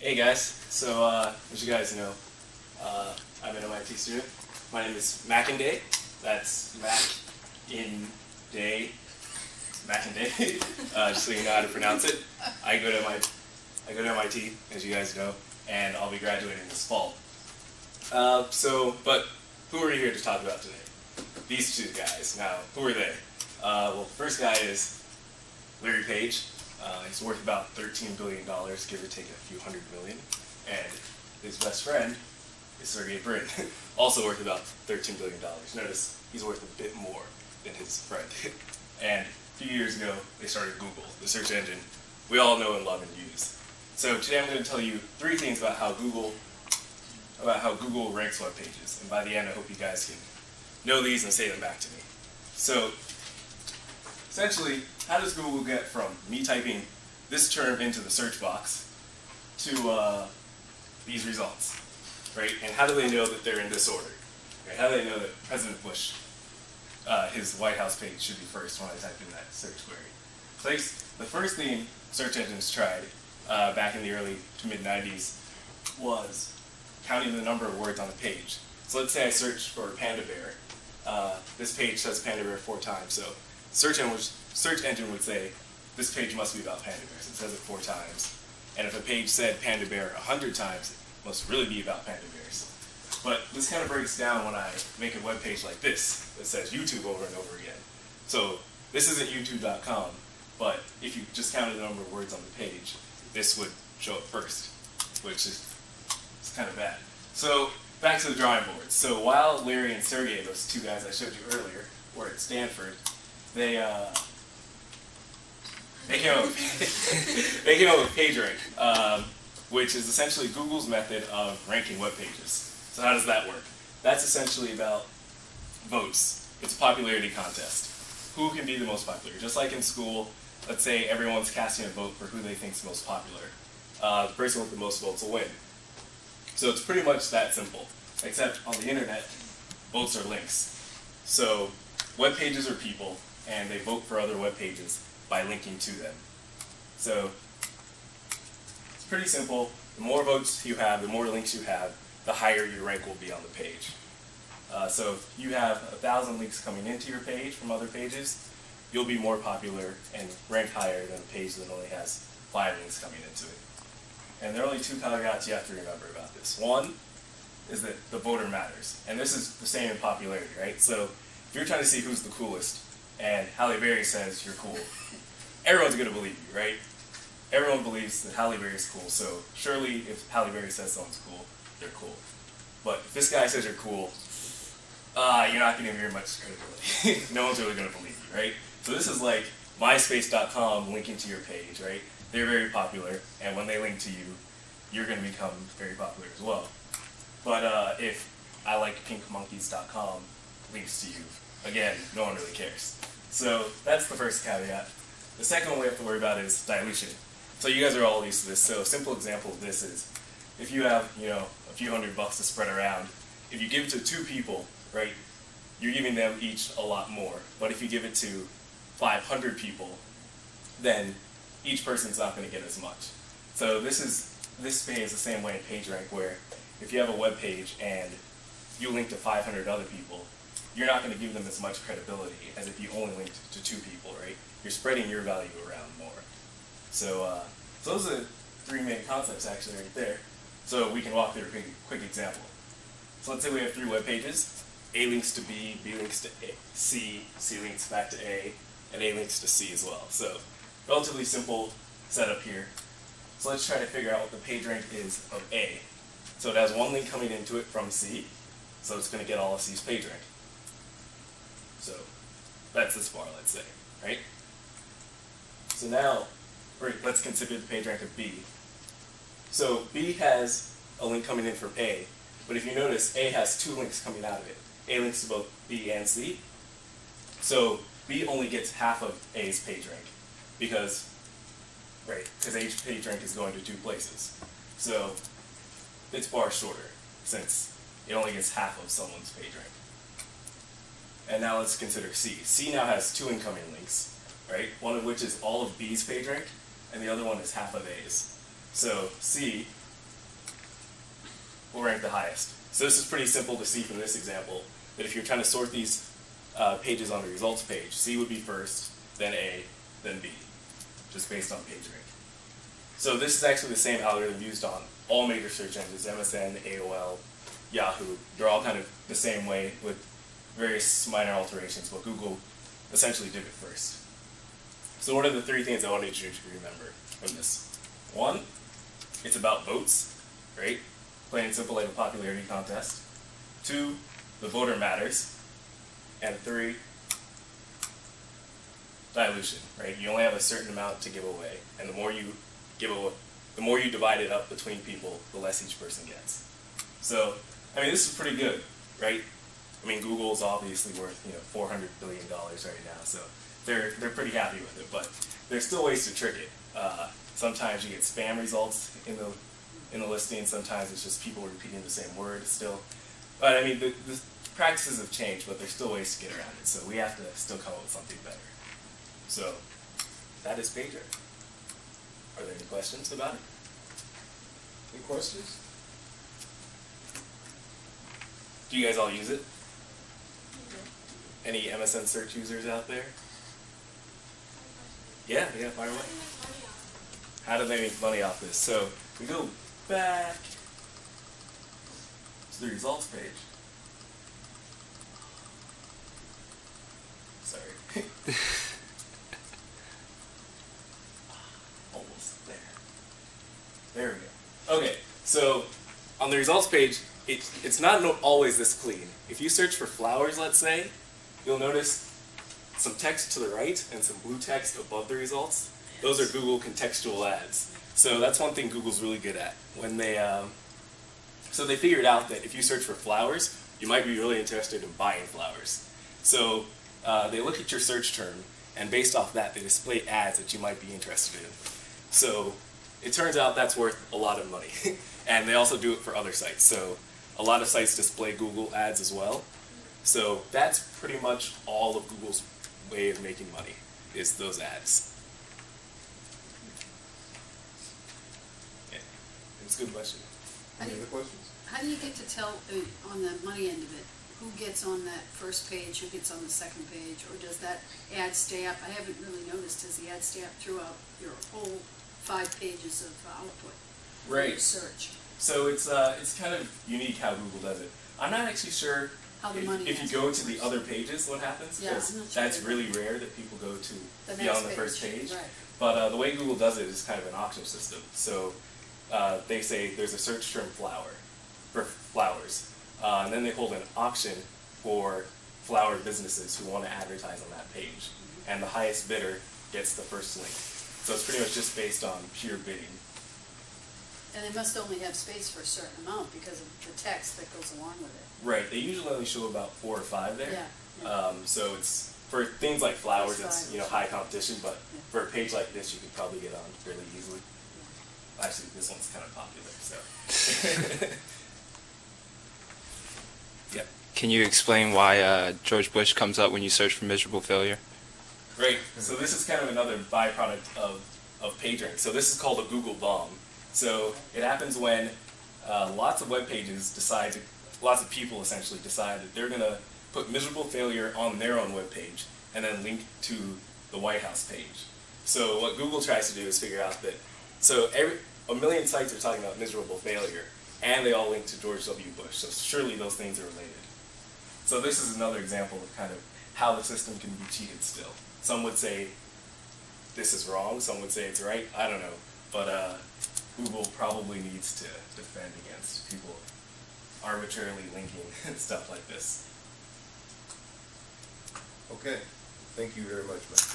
Hey guys, so as you guys know, I'm an MIT student. My name is Makinde. That's Makinde, just so you know how to pronounce it. I go to MIT, as you guys know, and I'll be graduating this fall. But who are we here to talk about today? These two guys. Now, who are they? Well, the first guy is Larry Page. He's worth about $13 billion, give or take a few hundred million. And his best friend is Sergey Brin, also worth about $13 billion. Notice he's worth a bit more than his friend. And a few years ago, they started Google, the search engine we all know and love and use. So today I'm going to tell you 3 things about how Google ranks web pages. And by the end, I hope you guys can know these and say them back to me. So essentially, how does Google get from me typing this term into the search box to these results, right? And how do they know that they're in this order? Right? How do they know that President Bush, his White House page should be first when I typed in that search query? The first thing search engines tried back in the early to mid-90s was counting the number of words on a page. So let's say I search for panda bear. This page says panda bear 4 times, so search engine would say, this page must be about panda bears. It says it 4 times. And if a page said panda bear 100 times, it must really be about panda bears. But this kind of breaks down when I make a web page like this that says YouTube over and over again. So this isn't youtube.com, but if you just counted the number of words on the page, this would show up first, which is kind of bad. So back to the drawing board. So while Larry and Sergey, those 2 guys I showed you earlier, were at Stanford, they came up with PageRank, which is essentially Google's method of ranking web pages. So how does that work? That's essentially about votes. It's a popularity contest. Who can be the most popular? Just like in school, let's say everyone's casting a vote for who they think is most popular. The person with the most votes will win. So it's pretty much that simple, except on the internet, votes are links. So web pages are people, and they vote for other web pages by linking to them. So it's pretty simple. The more votes you have, the more links you have, the higher your rank will be on the page. So if you have 1,000 links coming into your page from other pages, you'll be more popular and rank higher than a page that only has 5 links coming into it. And there are only 2 caveats you have to remember about this. One is that the voter matters. And this is the same in popularity, right? So if you're trying to see who's the coolest, and Halle Berry says you're cool, everyone's going to believe you, right? Everyone believes that Halle Berry is cool, so surely if Halle Berry says someone's cool, they're cool. But if this guy says you're cool, you're not going to hear much credibility. No one's really going to believe you, right? So this is like MySpace.com linking to your page, right? They're very popular, and when they link to you, you're going to become very popular as well. But if I like pinkmonkeys.com links to you, again, no one really cares. So that's the first caveat. The second one we have to worry about is dilution. So you guys are all used to this. So a simple example of this is, if you have, a few $100 to spread around, if you give it to 2 people, right, you're giving them each a lot more. But if you give it to 500 people, then each person's not going to get as much. So this behaves the same way in PageRank, where if you have a web page and you link to 500 other people, you're not going to give them as much credibility as if you only linked to 2 people, right? You're spreading your value around more. So those are the 3 main concepts actually right there. So we can walk through a quick example. So let's say we have 3 web pages. A links to B, B links to C, C links back to A, and A links to C as well. So relatively simple setup here. So let's try to figure out what the PageRank is of A. So it has 1 link coming into it from C, so it's going to get all of C's PageRank. So that's this bar, let's say, right? So now, let's consider the PageRank of B. So B has a link coming in from A, but if you notice, A has 2 links coming out of it. A links to both B and C. So B only gets half of A's PageRank because A's PageRank is going to 2 places. So its bar is shorter since it only gets half of someone's PageRank. And now let's consider C. C now has 2 incoming links, right? One of which is all of B's PageRank, and the other one is half of A's. So C will rank the highest. So this is pretty simple to see from this example, that if you're trying to sort these pages on the results page, C would be first, then A, then B, just based on PageRank. So this is actually the same algorithm used on all major search engines, MSN, AOL, Yahoo. They're all kind of the same way with various minor alterations, but Google essentially did it first. So what are the 3 things I wanted you to remember from this? 1, it's about votes, right? Plain and simple, like a popularity contest. 2, the voter matters. And 3, dilution, right? You only have a certain amount to give away, and the more you give away, the more you divide it up between people, the less each person gets. So, I mean, this is pretty good, right? I mean, Google's obviously worth, $400 billion right now, so they're pretty happy with it. But there's still ways to trick it. Sometimes you get spam results in the listing. Sometimes it's just people repeating the same word still. But I mean, the practices have changed, but there's still ways to get around it. So we have to still come up with something better. So that is PageRank. Are there any questions about it? Any questions? Do you guys all use it? Any MSN search users out there? Yeah, fire away. How do they make money off this? So we go back to the results page. Sorry. Almost there. There we go. Okay, so on the results page, it's not always this clean. If you search for flowers, let's say, you'll notice some text to the right and some blue text above the results. Those are Google contextual ads. So that's one thing Google's really good at. When so they figured out that if you search for flowers, you might be really interested in buying flowers. So they look at your search term, and based off that, they display ads that you might be interested in. So it turns out that's worth a lot of money. And they also do it for other sites. So a lot of sites display Google ads as well. So that's pretty much all of Google's way of making money, is those ads. Yeah, it's a good question. Any other questions? How do you get to tell, on the money end of it, who gets on that first page, who gets on the second page, or does that ad stay up? I haven't really noticed. Does the ad stay up throughout your whole 5 pages of output? Right. Search. So it's kind of unique how Google does it. I'm not actually sure if you go to the other pages what happens, because that's really rare that people go to beyond the first page. Right. But the way Google does it is kind of an auction system. So they say there's a search term for flowers, and then they hold an auction for flower businesses who want to advertise on that page, and the highest bidder gets the first link. So it's pretty much just based on pure bidding. And they must only have space for a certain amount because of the text that goes along with it. Right. They usually only show about 4 or 5 there. Yeah. So it's for things like flowers, it's high competition, but for a page like this, you could probably get on fairly easily. Yeah. Actually, this one's kind of popular, so. Yep. Can you explain why George Bush comes up when you search for miserable failure? Great. So this is kind of another byproduct of PageRank. So this is called a Google bomb. So it happens when lots of web pages lots of people essentially decide that they're going to put miserable failure on their own web page and then link to the White House page. So what Google tries to do is figure out that, so a million sites are talking about miserable failure, and they all link to George W. Bush, so surely those things are related. So this is another example of kind of how the system can be cheated still. Some would say this is wrong, some would say it's right, I don't know, but Google probably needs to defend against people arbitrarily linking stuff like this. Okay. Thank you very much, Matt.